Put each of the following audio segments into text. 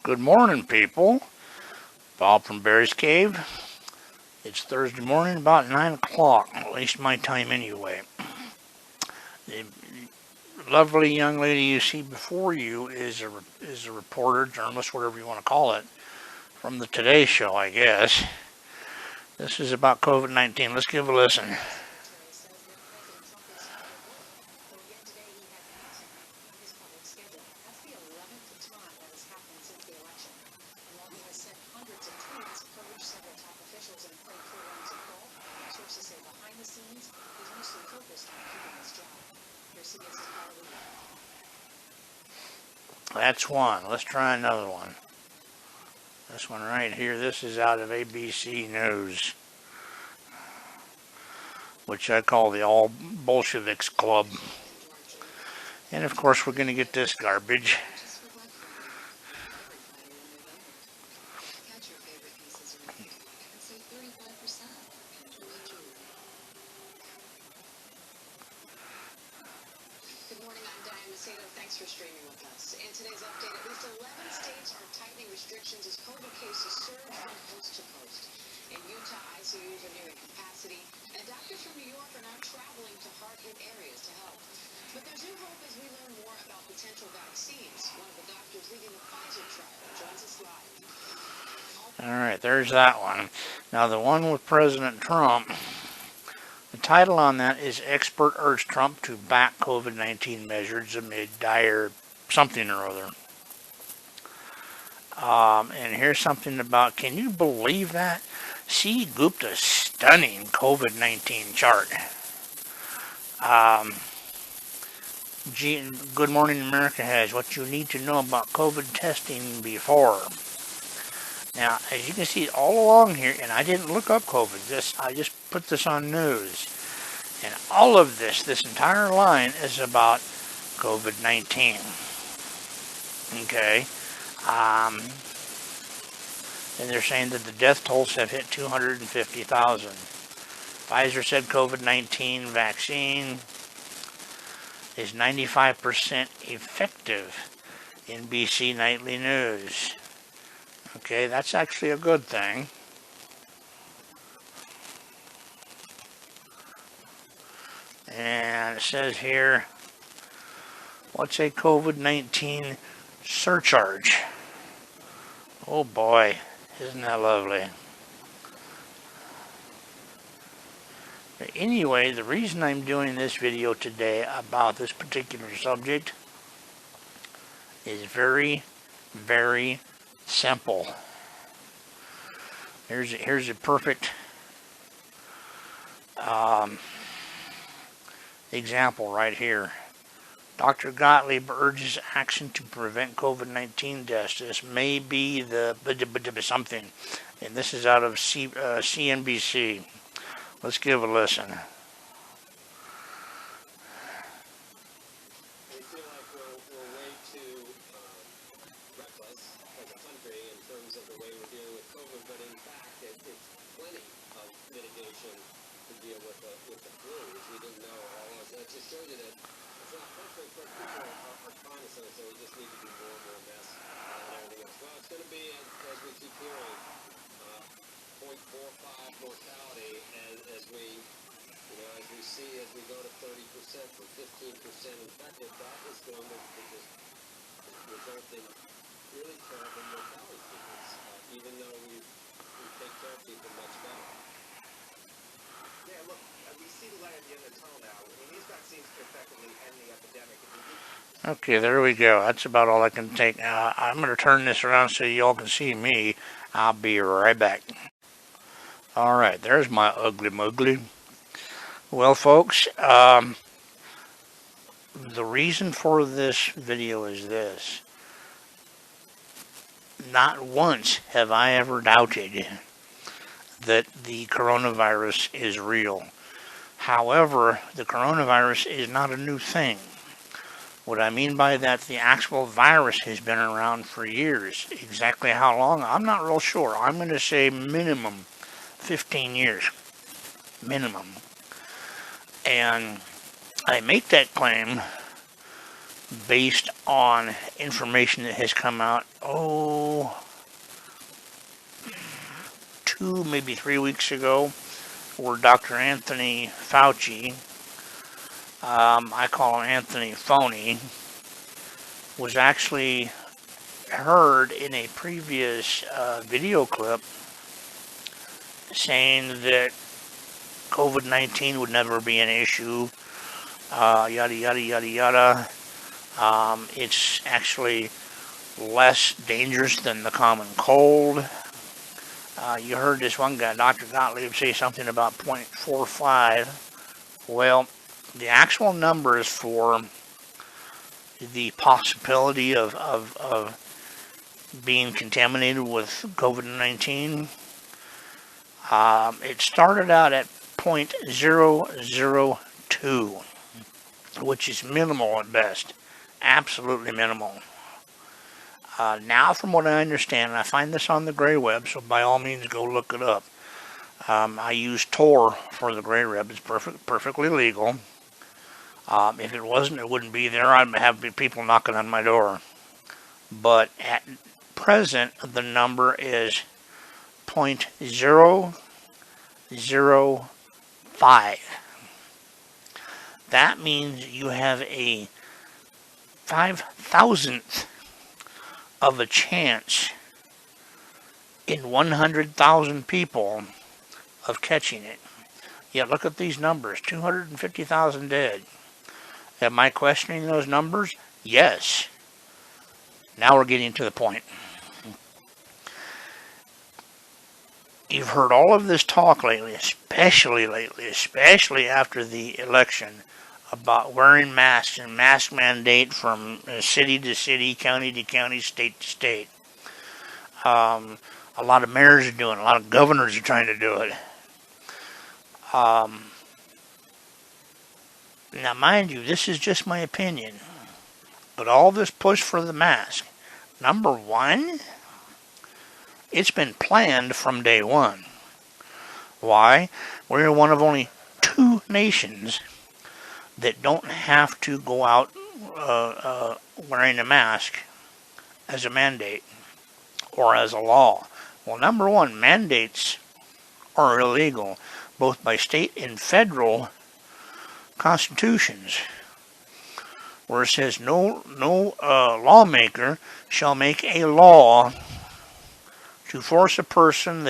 Good morning, people. Bob from Barry's Cave. It's Thursday morning, about 9 o'clock, at least my time anyway. The lovely young lady you see before you is a reporter, journalist, whatever you want to call it, from the Today Show, I guess. This is about COVID-19. Let's give a listen. That's one. Let's try another one. This one right here, this is out of ABC News, which I call the All Bolsheviks Club. And of course, we're going to get this garbage. Thanks for streaming with us. In today's update, at least 11 states are tightening restrictions as COVID cases surge from coast to coast. In Utah, ICUs are nearing capacity, and doctors from New York are now traveling to hard-hit areas to help. But there's new hope as we learn more about potential vaccines. One of the doctors leading the Pfizer trial joins us live. All right, there's that one. Now, the one with President Trump, the title on that is Expert Urge Trump to Back COVID-19 Measures Amid Dire something or other. And here's something about, can you believe that? C. Gupta's stunning COVID-19 chart. Good Morning America has what you need to know about COVID testing before. Now, as you can see all along here, and I didn't look up COVID, I just put this on news. And all of this entire line is about COVID-19. Okay. And they're saying that the death tolls have hit 250,000. Pfizer said COVID-19 vaccine is 95% effective in BC Nightly News. Okay, that's actually a good thing. And it says here, what's a COVID-19 surcharge? Oh boy, isn't that lovely? But anyway, the reason I'm doing this video today about this particular subject is very, very simple. Here's a perfect example right here. Dr. Gottlieb urges action to prevent COVID-19 deaths. This may be the something, and this is out of CNBC. Let's give a listen. We feel like we're way too reckless as a country in terms of the way we're dealing with COVID, but in fact, it's plenty of mitigation to deal with the flu, which we didn't know all of us. That just shows you that it's not perfect, but people are trying to say, so we just need to be more and more mess and everything else. Well, it's going to be, as we keep hearing, 0.45 mortality as we go to 30% from 15% infected. That is going to just result in really terrible mortality figures, even though we take care of people much better. Yeah, look, we see the light at the end of the tunnel now. I mean, these vaccines can effectively end the epidemic. Okay, there we go. That's about all I can take. I'm going to turn this around so you all can see me. I'll be right back. All right, there's my ugly muggly. Well, folks, the reason for this video is this. Not once have I ever doubted that the coronavirus is real. However, the coronavirus is not a new thing. What I mean by that, the actual virus has been around for years. Exactly how long, I'm not real sure. I'm going to say minimum 15 years. Minimum. And I make that claim based on information that has come out maybe 3 weeks ago, where Dr. Anthony Fauci, I call him Anthony Phony, was actually heard in a previous video clip saying that COVID-19 would never be an issue, yada, yada, yada, yada. It's actually less dangerous than the common cold. You heard this one guy, Dr. Gottlieb, say something about 0.45. Well, the actual numbers for the possibility of being contaminated with COVID-19, it started out at 0.002, which is minimal at best, absolutely minimal. Now, from what I understand, and I find this on the Gray Web, so by all means go look it up. I use Tor for the Gray Web. It's perfectly legal. If it wasn't, it wouldn't be there. I'd have people knocking on my door. But at present, the number is 0.005. That means you have a 5,000th of a chance in 100,000 people of catching it. Yeah, look at these numbers, 250,000 dead. Am I questioning those numbers? Yes. Now we're getting to the point. You've heard all of this talk lately, especially after the election, about wearing masks and mask mandate from city to city, county to county, state to state. A lot of mayors are doing it. A lot of governors are trying to do it. Now, mind you, this is just my opinion. But all this push for the mask, number one, it's been planned from day one. Why? We're one of only 2 nations that don't have to go out wearing a mask as a mandate or as a law. Well, number one, mandates are illegal, both by state and federal constitutions, where it says no lawmaker shall make a law to force a person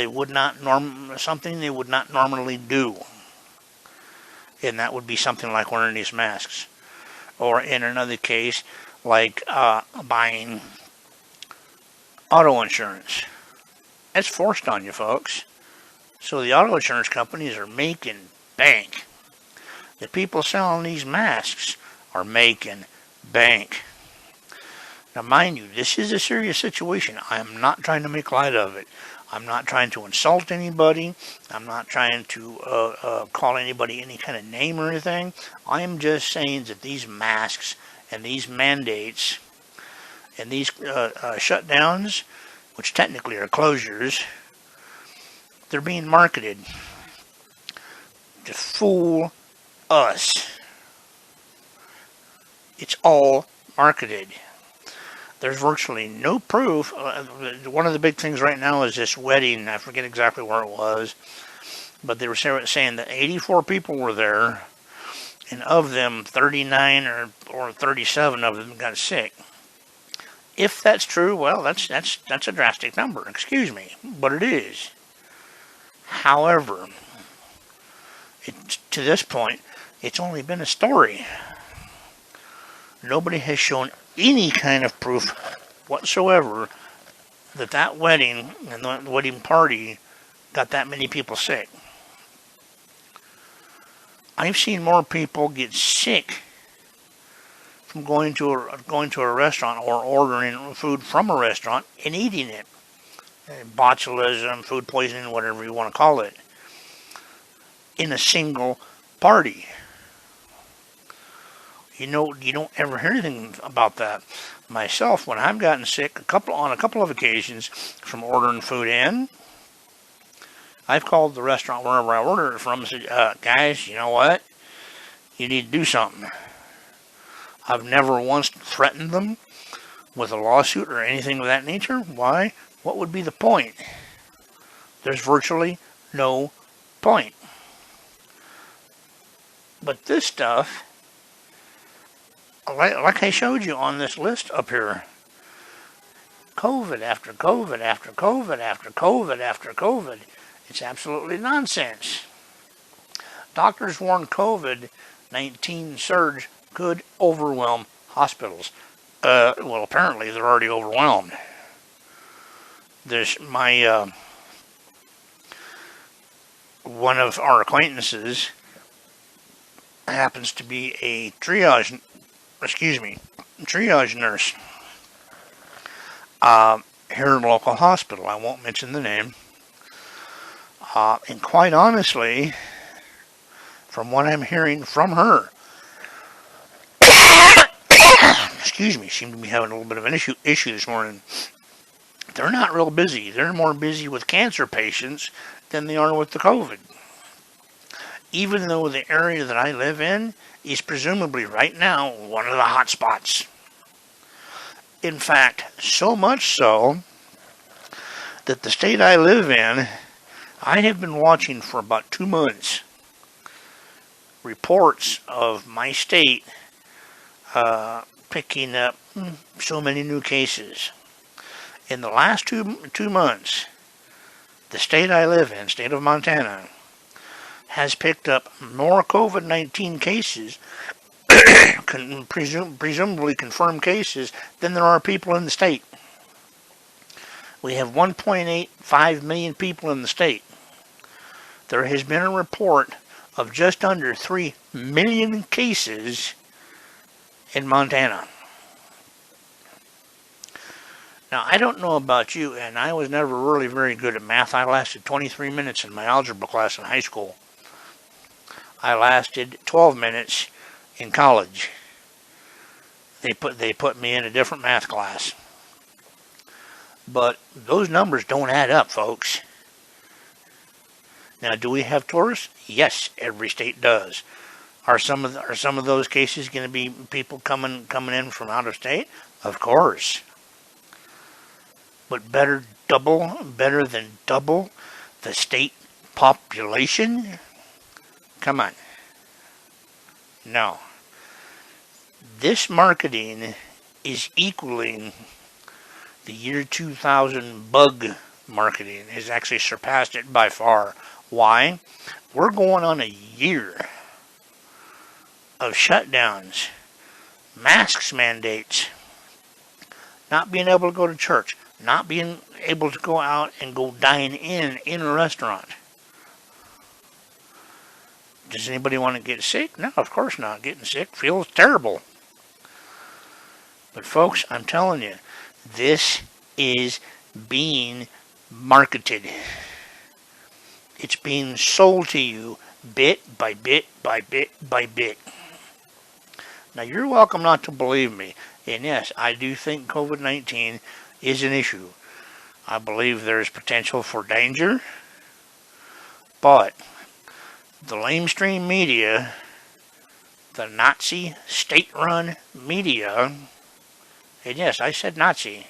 something they would not normally do. And that would be something like wearing these masks. Or in another case, like buying auto insurance. That's forced on you, folks. So the auto insurance companies are making bank. The people selling these masks are making bank. Now, mind you, this is a serious situation. I am not trying to make light of it. I'm not trying to insult anybody. I'm not trying to call anybody any kind of name or anything. I am just saying that these masks and these mandates and these shutdowns, which technically are closures, they're being marketed to fool us. It's all marketed. There's virtually no proof. One of the big things right now is this wedding. I forget exactly where it was, but they were saying that 84 people were there, and of them, 39 or 37 of them got sick. If that's true, well, that's a drastic number. Excuse me, but it is. However, to this point, it's only been a story. Nobody has shown any kind of proof whatsoever that wedding and the wedding party got that many people sick. I've seen more people get sick from going to a restaurant or ordering food from a restaurant and eating it. Botulism, food poisoning, whatever you want to call it, in a single party. You don't ever hear anything about that. Myself, when I've gotten sick on a couple of occasions from ordering food in, I've called the restaurant wherever I order it from and said, guys, you know what? You need to do something. I've never once threatened them. with a lawsuit or anything of that nature. Why? What would be the point? There's virtually no point. But this stuff, like I showed you on this list up here, COVID after COVID after COVID after COVID after COVID, it's absolutely nonsense. Doctors warn COVID-19 surge could overwhelm hospitals. Well, apparently they're already overwhelmed. There's one of our acquaintances happens to be a triage nurse here in a local hospital. I won't mention the name. And quite honestly, from what I'm hearing from her, excuse me, seem to be having a little bit of an issue this morning. They're not real busy. They're more busy with cancer patients than they are with the COVID. Even though the area that I live in is presumably right now one of the hot spots. In fact, so much so that the state I live in, I have been watching for about 2 months reports of my state picking up so many new cases. In the last two months, the state I live in, state of Montana, has picked up more COVID-19 cases, presumably confirmed cases, than there are people in the state. We have 1.85 million people in the state. There has been a report of just under 3 million cases in Montana. Now, I don't know about you, and I was never really very good at math. I lasted 23 minutes in my algebra class in high school. I lasted 12 minutes in college. They put me in a different math class. But those numbers don't add up, folks. Now, do we have tourists? Yes, every state does. Are some of those cases going to be people coming in from out of state? Of course. But better than double the state population? Come on. No. This marketing is equaling the year 2000 bug marketing. Has actually surpassed it by far. Why? We're going on a year of shutdowns, masks mandates, not being able to go to church, not being able to go out and go dine in a restaurant. Does anybody want to get sick? No, of course not. Getting sick feels terrible. But folks, I'm telling you, this is being marketed. It's being sold to you bit by bit by bit by bit. Now, you're welcome not to believe me. And yes, I do think COVID-19 is an issue. I believe there is potential for danger. But the lamestream media, the Nazi state-run media, and yes, I said Nazi,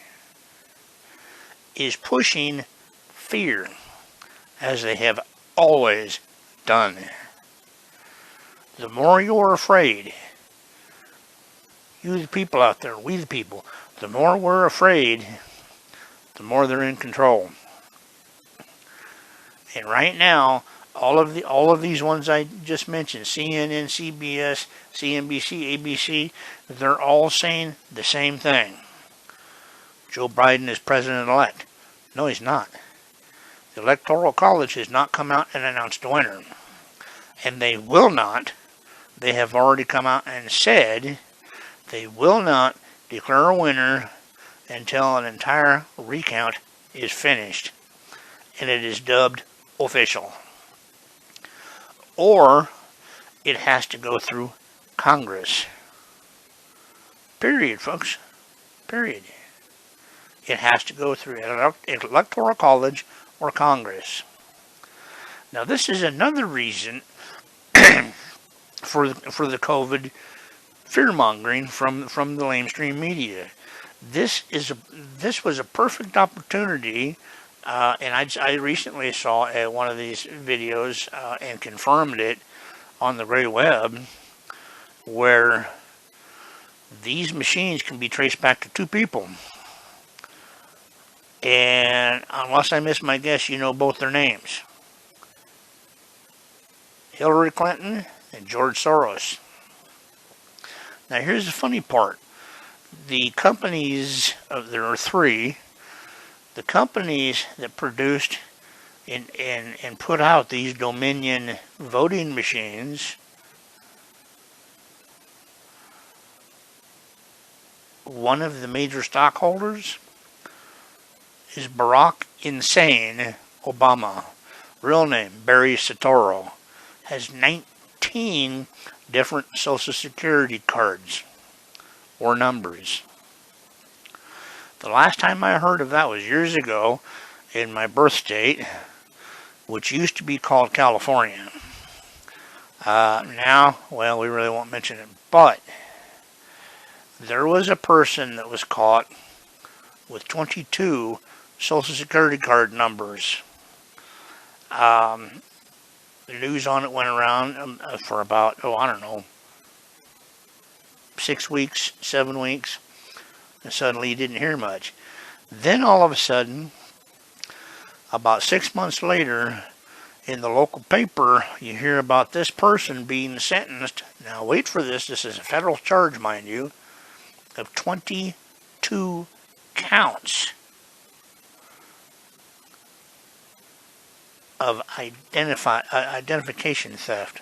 is pushing fear, as they have always done. The more you're afraid, you the people out there, we the people, the more we're afraid, the more they're in control. And right now, all of these ones I just mentioned, CNN, CBS, CNBC, ABC, they're all saying the same thing. Joe Biden is president-elect. No, he's not. The Electoral College has not come out and announced a winner. And they will not. They have already come out and said they will not declare a winner until an entire recount is finished and it is dubbed official. Or it has to go through Congress. Period, folks. Period. It has to go through Electoral College or Congress. Now, this is another reason for the COVID fear-mongering from the lamestream media. This was a perfect opportunity, and I recently saw one of these videos and confirmed it on the gray web, where these machines can be traced back to two people. And unless I miss my guess, you know both their names. Hillary Clinton and George Soros. Now here's the funny part. The companies, there are three, the companies that produced and put out these Dominion voting machines, one of the major stockholders is Barack Insane Obama. Real name, Barry Soetoro. Has 19 different Social Security cards or numbers. The last time I heard of that was years ago in my birth state, which used to be called California. Now, well, we really won't mention it, but there was a person that was caught with 22 Social Security card numbers. The news on it went around for about, I don't know, 6 weeks, 7 weeks, and suddenly you didn't hear much. Then all of a sudden, about 6 months later, in the local paper, you hear about this person being sentenced. Now wait for this, this is a federal charge, mind you, of 22 counts of identification theft.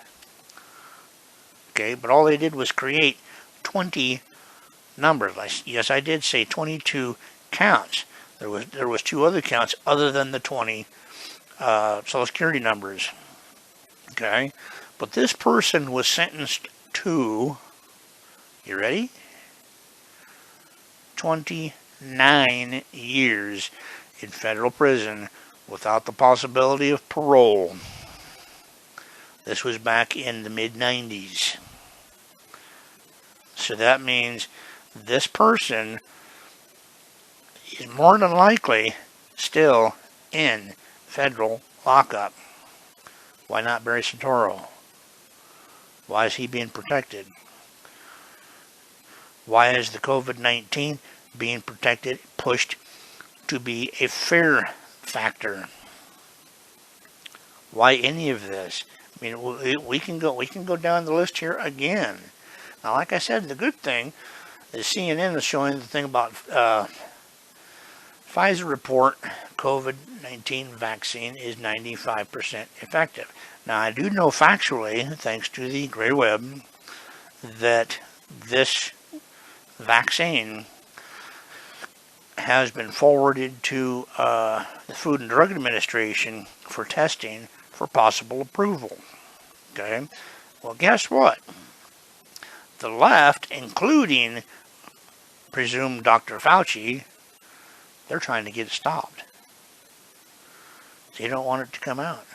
Okay, but all they did was create 20 numbers. Yes, I did say 22 counts. There was 2 other counts other than the 20 Social Security numbers. Okay, but this person was sentenced to, you ready? 29 years in federal prison without the possibility of parole. This was back in the mid-90s. So that means this person is more than likely still in federal lockup. Why not Barry Soetoro? Why is he being protected? Why is the COVID-19 being protected, pushed to be a fear factor? Why any of this? I mean, we can go down the list here again. Now, like I said, the good thing is CNN is showing the thing about Pfizer report COVID-19 vaccine is 95% effective. Now, I do know factually, thanks to the gray web, that this vaccine has been forwarded to the Food and Drug Administration for testing for possible approval. Okay? Well, guess what? The left, including presumed Dr. Fauci, they're trying to get it stopped. They don't want it to come out.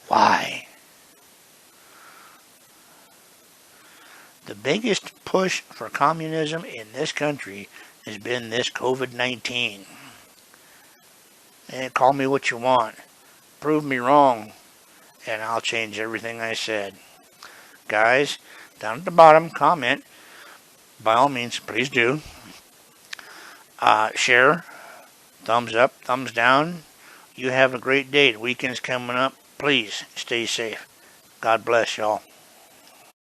Why? The biggest push for communism in this country has been this COVID-19. And call me what you want. Prove me wrong, and I'll change everything I said. Guys, down at the bottom, comment. By all means, please do. Share. Thumbs up, thumbs down. You have a great day. The weekend's coming up. Please stay safe. God bless y'all.